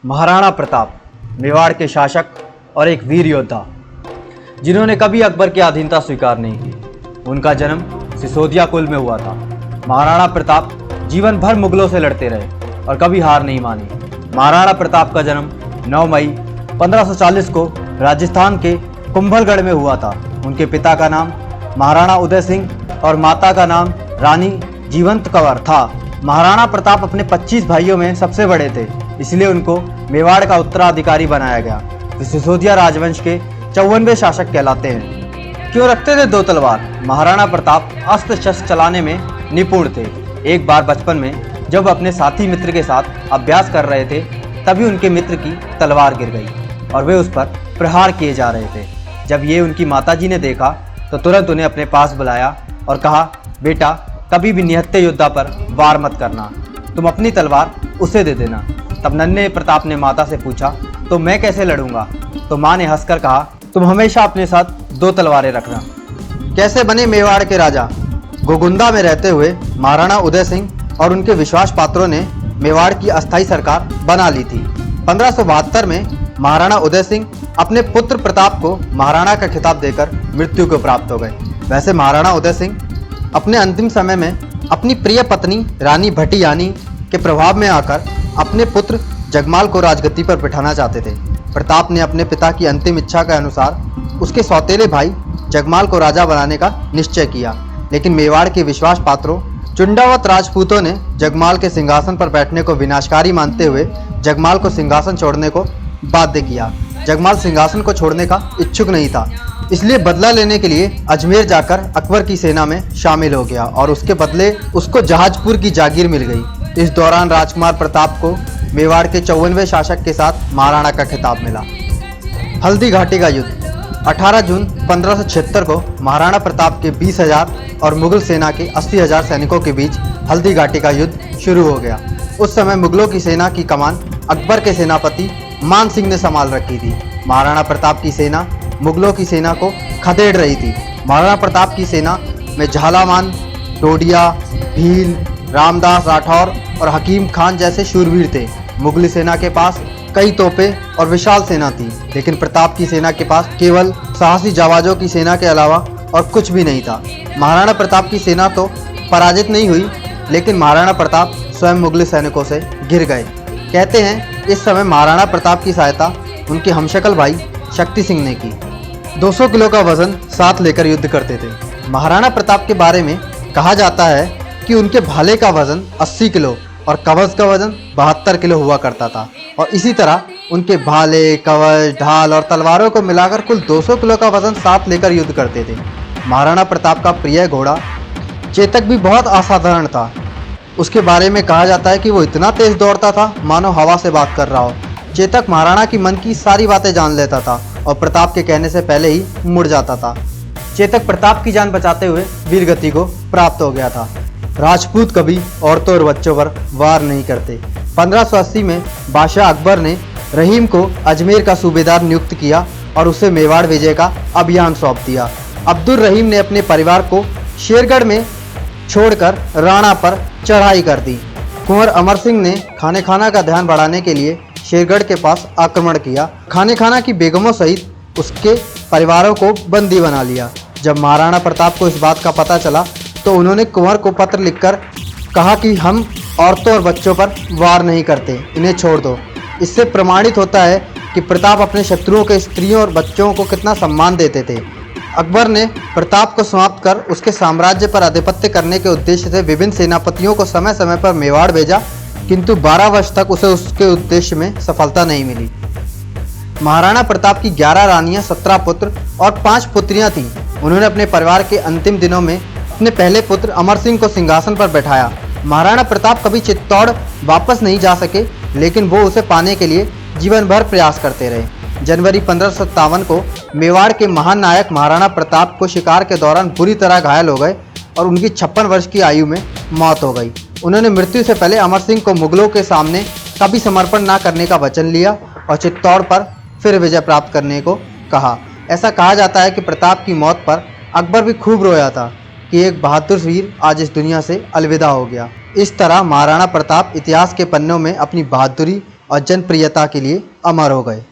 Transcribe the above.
महाराणा प्रताप मेवाड़ के शासक और एक वीर योद्धा जिन्होंने कभी अकबर की अधीनता स्वीकार नहीं की। उनका जन्म सिसोदिया कुल में हुआ था। महाराणा प्रताप जीवन भर मुगलों से लड़ते रहे और कभी हार नहीं मानी। महाराणा प्रताप का जन्म 9 मई 1540 को राजस्थान के कुंभलगढ़ में हुआ था। उनके पिता का नाम महाराणा उदय सिंह और माता का नाम रानी जीवंत कंवर था। महाराणा प्रताप अपने 25 भाइयों में सबसे बड़े थे, इसलिए उनको मेवाड़ का उत्तराधिकारी बनाया गया। वे सिसोदिया राजवंश के 54वें शासक कहलाते हैं। क्यों रखते थे 2 तलवार? महाराणा प्रताप अस्त्र शस्त्र चलाने में निपुण थे। एक बार बचपन में जब अपने साथी मित्र के साथ अभ्यास कर रहे थे, तभी उनके मित्र की तलवार गिर गई और वे उस पर प्रहार किए जा रहे थे। जब ये उनकी माताजी ने देखा तो तुरंत उन्हें अपने पास बुलाया और कहा, बेटा कभी भी निहत्थे योद्धा पर वार मत करना, तुम अपनी तलवार उसे दे देना। तब नन्हे प्रताप ने माता से पूछा, तो मैं कैसे लड़ूंगा? तो माँ ने हंसकर कहा, तुम हमेशा अपने साथ 2 तलवारें रखना। कैसे बने मेवाड़ के राजा? गोगुंदा में रहते हुए महाराणा उदय सिंह और उनके विश्वास पात्रों ने मेवाड़ की अस्थायी सरकार बना ली थी। 1572 में महाराणा उदय सिंह अपने पुत्र प्रताप को महाराणा का खिताब देकर मृत्यु को प्राप्त हो गए। वैसे महाराणा उदय सिंह अपने अंतिम समय में अपनी प्रिय पत्नी रानी भटियानी के प्रभाव में आकर अपने पुत्र जगमाल को राजगद्दी पर बिठाना चाहते थे। प्रताप ने अपने पिता की अंतिम इच्छा के अनुसार उसके सौतेले भाई जगमाल को राजा बनाने का निश्चय किया, लेकिन मेवाड़ के विश्वास पात्रों चुंडावत राजपूतों ने जगमाल के सिंहासन पर बैठने को विनाशकारी मानते हुए जगमाल को सिंहासन छोड़ने को बाध्य किया। जगमाल सिंहासन को छोड़ने का इच्छुक नहीं था, इसलिए बदला लेने के लिए अजमेर जाकर अकबर की सेना में शामिल हो गया और उसके बदले उसको जहाजपुर की जागीर मिल गई। इस दौरान राजकुमार प्रताप को मेवाड़ के 54वें शासक के साथ महाराणा का खिताब मिला। हल्दी घाटी का युद्ध 18 जून 1576 को महाराणा प्रताप के 20,000 और मुगल सेना के 80,000 सैनिकों के बीच हल्दी घाटी का युद्ध शुरू हो गया। उस समय मुगलों की सेना की कमान अकबर के सेनापति मान सिंह ने संभाल रखी थी। महाराणा प्रताप की सेना मुगलों की सेना को खदेड़ रही थी। महाराणा प्रताप की सेना में झालामान, डोडिया, भील, रामदास राठौर और हकीम खान जैसे शूरवीर थे। मुगली सेना के पास कई तोपें और विशाल सेना थी, लेकिन प्रताप की सेना के पास केवल साहसी जाबाजों की सेना के अलावा और कुछ भी नहीं था। महाराणा प्रताप की सेना तो पराजित नहीं हुई, लेकिन महाराणा प्रताप स्वयं मुगली सैनिकों से घिर गए। कहते हैं इस समय महाराणा प्रताप की सहायता उनके हमशक्ल भाई शक्ति सिंह ने की। 200 किलो का वजन साथ लेकर युद्ध करते थे। महाराणा प्रताप के बारे में कहा जाता है कि उनके भाले का वजन 80 किलो और कवच का वजन 72 किलो हुआ करता था, और इसी तरह उनके भाले, कवच, ढाल और तलवारों को मिलाकर कुल 200 किलो का वजन साथ लेकर युद्ध करते थे। महाराणा प्रताप का प्रिय घोड़ा चेतक भी बहुत असाधारण था। उसके बारे में कहा जाता है कि वो इतना तेज दौड़ता था मानो हवा से बात कर रहा हो। चेतक महाराणा की मन की सारी बातें जान लेता था और प्रताप के कहने से पहले ही मुड़ जाता था। चेतक प्रताप की जान बचाते हुए वीरगति को प्राप्त हो गया था। राजपूत कभी औरतों और बच्चों पर वार नहीं करते। 1580 में बादशाह अकबर ने रहीम को अजमेर का सूबेदार नियुक्त किया और उसे मेवाड़ विजय का अभियान सौंप दिया। अब्दुल रहीम ने अपने परिवार को शेरगढ़ में छोड़कर राणा पर चढ़ाई कर दी। कुंवर अमर सिंह ने खाने खाना का ध्यान बढ़ाने के लिए शेरगढ़ के पास आक्रमण किया। खाने खाना की बेगमों सहित उसके परिवारों को बंदी बना लिया। जब महाराणा प्रताप को इस बात का पता चला तो उन्होंने कुंवर को पत्र लिखकर कहा कि हम औरतों और बच्चों पर वार नहीं करते, इन्हें छोड़ दो। इससे प्रमाणित होता है कि प्रताप अपने शत्रुओं के स्त्रियों और बच्चों को कितना सम्मान देते थे। अकबर ने प्रताप को समाप्त कर उसके साम्राज्य पर आधिपत्य करने के उद्देश्य से विभिन्न सेनापतियों को समय समय पर मेवाड़ भेजा, किंतु 12 वर्ष तक उसे उसके उद्देश्य में सफलता नहीं मिली। महाराणा प्रताप की 11 रानियां, 17 पुत्र और 5 पुत्रियां थीं। उन्होंने अपने परिवार के अंतिम दिनों में अपने पहले पुत्र अमर सिंह को सिंहासन पर बैठाया। महाराणा प्रताप कभी चित्तौड़ वापस नहीं जा सके, लेकिन वो उसे पाने के लिए जीवन भर प्रयास करते रहे। जनवरी 1557 को मेवाड़ के महान नायक महाराणा प्रताप को शिकार के दौरान बुरी तरह घायल हो गए और उनकी 56 वर्ष की आयु में मौत हो गई। उन्होंने मृत्यु से पहले अमर सिंह को मुगलों के सामने कभी समर्पण न करने का वचन लिया और चित्तौड़ पर फिर विजय प्राप्त करने को कहा। ऐसा कहा जाता है कि प्रताप की मौत पर अकबर भी खूब रोया था कि एक बहादुर वीर आज इस दुनिया से अलविदा हो गया। इस तरह महाराणा प्रताप इतिहास के पन्नों में अपनी बहादुरी और जनप्रियता के लिए अमर हो गए।